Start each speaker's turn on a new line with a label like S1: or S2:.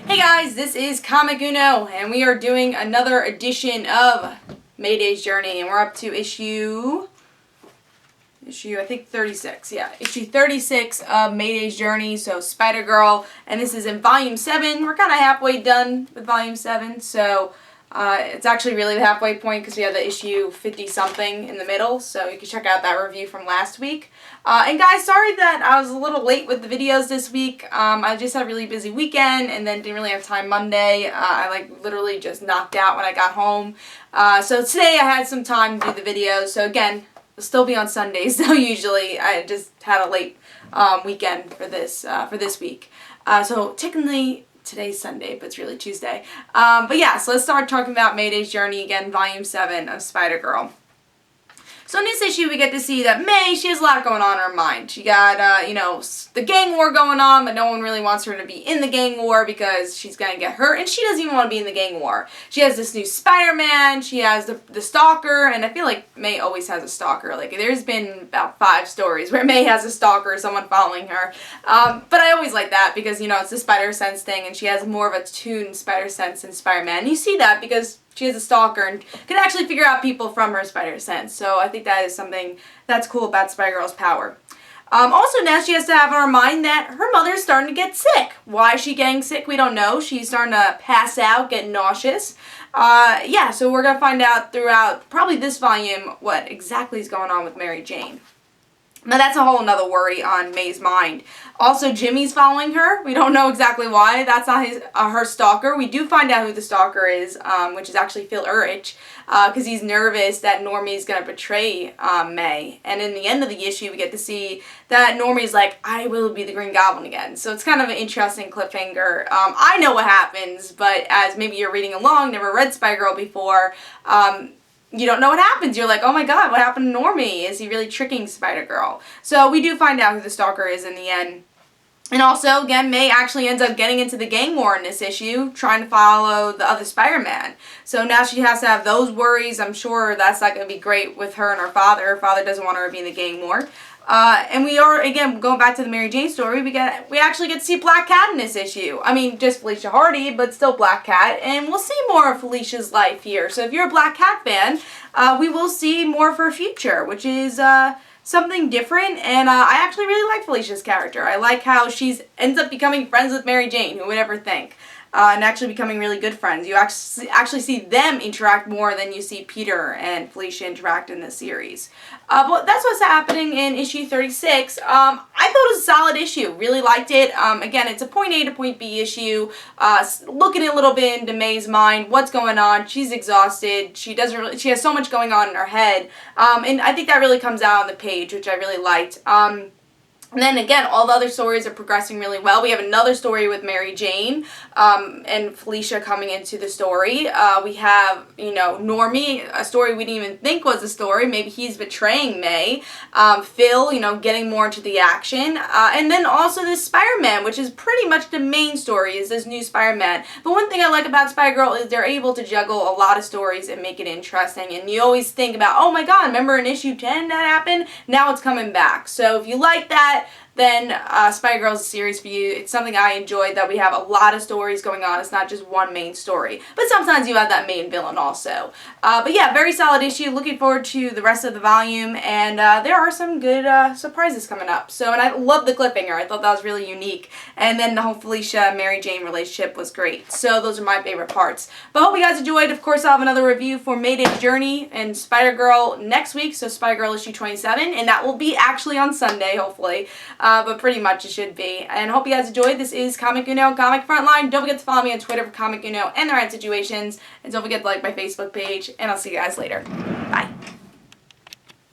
S1: Hey guys, this is Comic Uno, and we are doing another edition of Mayday's Journey, and we're up to issue I think 36, yeah, issue 36 of Mayday's Journey, so Spider-Girl, and this is in volume 7. We're kind of halfway done with volume 7, so it's actually really the halfway point because we have the issue 50-something in the middle, so you can check out that review from last week. And guys, sorry that I was a little late with the videos this week. I just had a really busy weekend and then didn't really have time Monday. I literally just knocked out when I got home. So today I had some time to do the videos, so again, it'll still be on Sundays though usually. I just had a late weekend for this week. So technically today's Sunday, but it's really Tuesday. But yeah, so let's start talking about Mayday's Journey again, volume 7 of Spider-Girl. So in this issue, we get to see that May, she has a lot going on in her mind. She got, the gang war going on, but no one really wants her to be in the gang war because she's going to get hurt, and she doesn't even want to be in the gang war. She has this new Spider-Man, she has the stalker, and I feel like May always has a stalker. Like, there's been about 5 stories where May has a stalker, someone following her. But I always like that because, it's the spider sense thing, and she has more of a tuned spider sense than Spider-Man. And you see that because she is a stalker and can actually figure out people from her spider sense. So I think that is something that's cool about Spider-Girl's power. Also, now she has to have on her mind that her mother is starting to get sick. Why is she getting sick? We don't know. She's starting to pass out, get nauseous. Yeah, so we're going to find out throughout probably this volume what exactly is going on with Mary Jane. Now that's a whole nother worry on May's mind. Also, Jimmy's following her. We don't know exactly why. That's not her stalker. We do find out who the stalker is, which is actually Phil Urich, because he's nervous that Normie's going to betray May. And in the end of the issue, we get to see that Normie's like, I will be the Green Goblin again. So it's kind of an interesting cliffhanger. I know what happens, but as maybe you're reading along, never read Spider-Girl before, you don't know what happens. You're like, oh my god, what happened to Normie? Is he really tricking Spider-Girl? So we do find out who the stalker is in the end. And also, again, May actually ends up getting into the gang war in this issue, trying to follow the other Spider-Man. So now she has to have those worries. I'm sure that's not going to be great with her and her father. Her father doesn't want her to be in the gang war. And we are, again, going back to the Mary Jane story, we actually get to see Black Cat in this issue. I mean, just Felicia Hardy, but still Black Cat. And we'll see more of Felicia's life here. So if you're a Black Cat fan, we will see more of her future, which is something different. And I actually really like Felicia's character. I like how she ends up becoming friends with Mary Jane. Who would ever think? And actually becoming really good friends. You actually see them interact more than you see Peter and Felicia interact in this series. But that's what's happening in issue 36. I thought it was a solid issue. Really liked it. Again, it's a point A to point B issue. Looking a little bit into May's mind. What's going on? She's exhausted. She has so much going on in her head. And I think that really comes out on the page, which I really liked. And then again, all the other stories are progressing really well. We have another story with Mary Jane and Felicia coming into the story. We have, Normie, a story we didn't even think was a story. Maybe he's betraying May. Phil, getting more into the action. And then also this Spider-Man, which is pretty much the main story, is this new Spider-Man. But one thing I like about Spider-Girl is they're able to juggle a lot of stories and make it interesting. And you always think about, oh my god, remember in issue 10 that happened? Now it's coming back. So if you like that, then Spider-Girl is a series for you. It's something I enjoyed, that we have a lot of stories going on. It's not just one main story. But sometimes you have that main villain also. But yeah, very solid issue. Looking forward to the rest of the volume. And there are some good surprises coming up. So, and I love the cliffhanger. I thought that was really unique. And then the whole Felicia-Mary Jane relationship was great. So those are my favorite parts. But I hope you guys enjoyed. Of course, I'll have another review for Mayday's Journey and Spider-Girl next week. So Spider-Girl issue 27. And that will be actually on Sunday, hopefully. But pretty much it should be. And I hope you guys enjoyed. This is Comic Uno, Comic Frontline. Don't forget to follow me on Twitter for Comic Uno and the Right Situations. And don't forget to like my Facebook page. And I'll see you guys later. Bye.